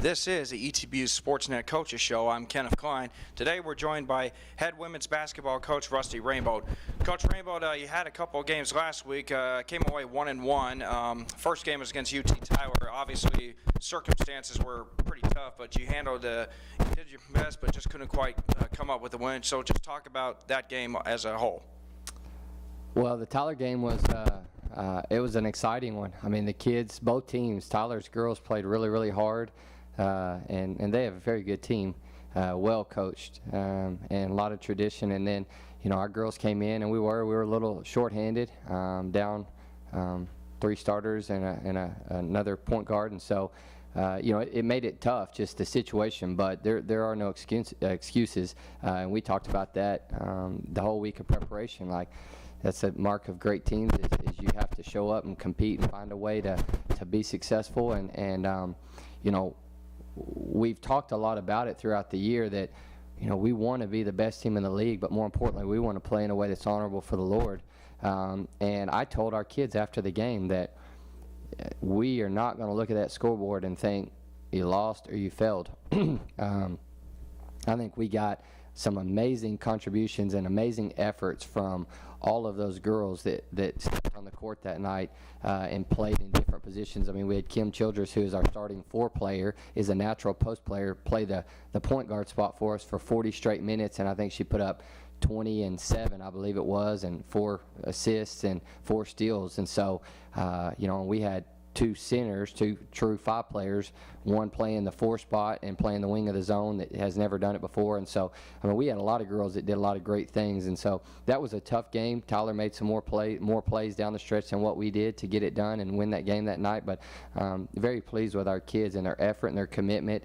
This is the ETBU Sportsnet Coaches Show. I'm Kenneth Klein. Today we're joined by head women's basketball coach Rusty Rainbolt. Coach Rainbolt, you had a couple of games last week, came away 1-1. First game was against UT Tyler. Obviously, circumstances were pretty tough, but you handled you did your best, but just couldn't quite come up with a win. So just talk about that game as a whole. Well, the Tyler game was it was an exciting one. I mean, the kids, both teams, Tyler's girls played really, really hard. And they have a very good team, well coached, and a lot of tradition. And then, our girls came in, and we were a little shorthanded, down 3 starters and another point guard, and so it made it tough, just the situation. But there are no excuses, and we talked about that the whole week of preparation. Like, that's a mark of great teams is you have to show up and compete and find a way to be successful. And we've talked a lot about it throughout the year that, we want to be the best team in the league, but more importantly, we want to play in a way that's honorable for the Lord. And I told our kids after the game that we are not going to look at that scoreboard and think you lost or you failed. I think we got some amazing contributions and amazing efforts from all of those girls that stepped on the court that night and played in different positions. I mean, we had Kim Childress, who is our starting 4 player, is a natural post player, play the point guard spot for us for 40 straight minutes, and I think she put up 20 and 7, I believe it was, and 4 assists and 4 steals. And so, we had 2 centers, 2 true 5 players, one playing the 4 spot and playing the wing of the zone that has never done it before. And so, we had a lot of girls that did a lot of great things. And so that was a tough game. Tyler made some more plays down the stretch than what we did to get it done and win that game that night. But very pleased with our kids and their effort and their commitment,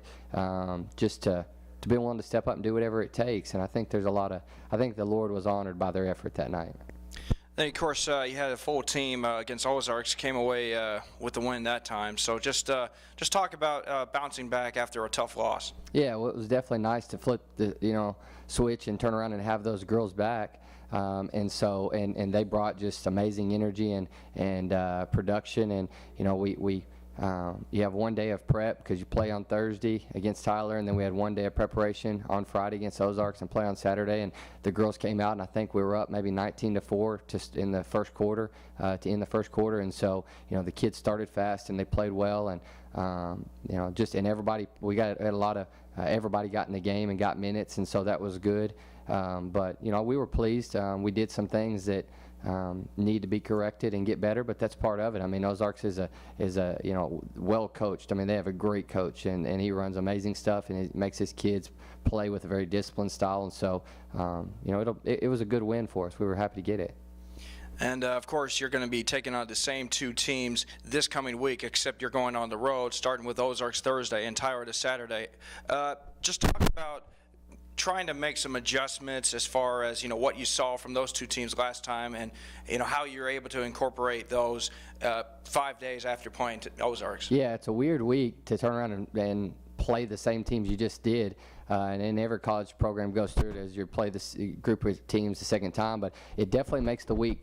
just to be willing to step up and do whatever it takes. And I think I think the Lord was honored by their effort that night. Then, of course, you had a full team against Ozarks, came away with the win that time. So just talk about bouncing back after a tough loss. Yeah, well, it was definitely nice to flip the switch and turn around and have those girls back. And they brought just amazing energy and production. And you have one day of prep because you play on Thursday against Tyler, and then we had one day of preparation on Friday against Ozarks and play on Saturday. And the girls came out, and I think we were up maybe 19-4 just in the first quarter to end the first quarter. And so the kids started fast and they played well, and and everybody had a lot of everybody got in the game and got minutes, and so that was good. But we were pleased. We did some things that need to be corrected and get better, but that's part of it. I mean, Ozarks is a well coached. I mean, they have a great coach, and he runs amazing stuff, and it makes his kids play with a very disciplined style. And so, it was a good win for us. We were happy to get it. And, of course, you're going to be taking on the same 2 teams this coming week, except you're going on the road, starting with Ozarks Thursday and Tyler this Saturday. Just talk about trying to make some adjustments as far as what you saw from those 2 teams last time, and how you're able to incorporate those 5 days after playing Ozarks. Yeah, it's a weird week to turn around and play the same teams you just did, and every college program goes through it as you play this group of teams the second time. But it definitely makes the week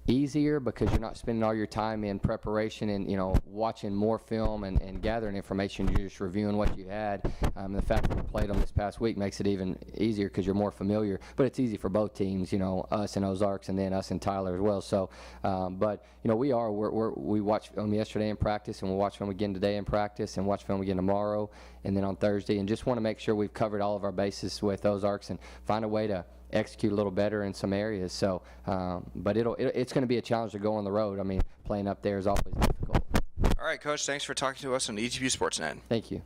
easier because you're not spending all your time in preparation and watching more film and gathering information. You're just reviewing what you had. The fact that we played them this past week makes it even easier because you're more familiar. But it's easy for both teams, us and Ozarks, and then us and Tyler as well. So, but we watched film yesterday in practice, and we'll watch film again today in practice, and watch film again tomorrow, and then on Thursday, and just want to make sure we've covered all of our bases with Ozarks and find a way to execute a little better in some areas. So, but it's going to be a challenge to go on the road. I mean, playing up there is always difficult. All right, Coach, thanks for talking to us on ETBU Sportsnet. Thank you.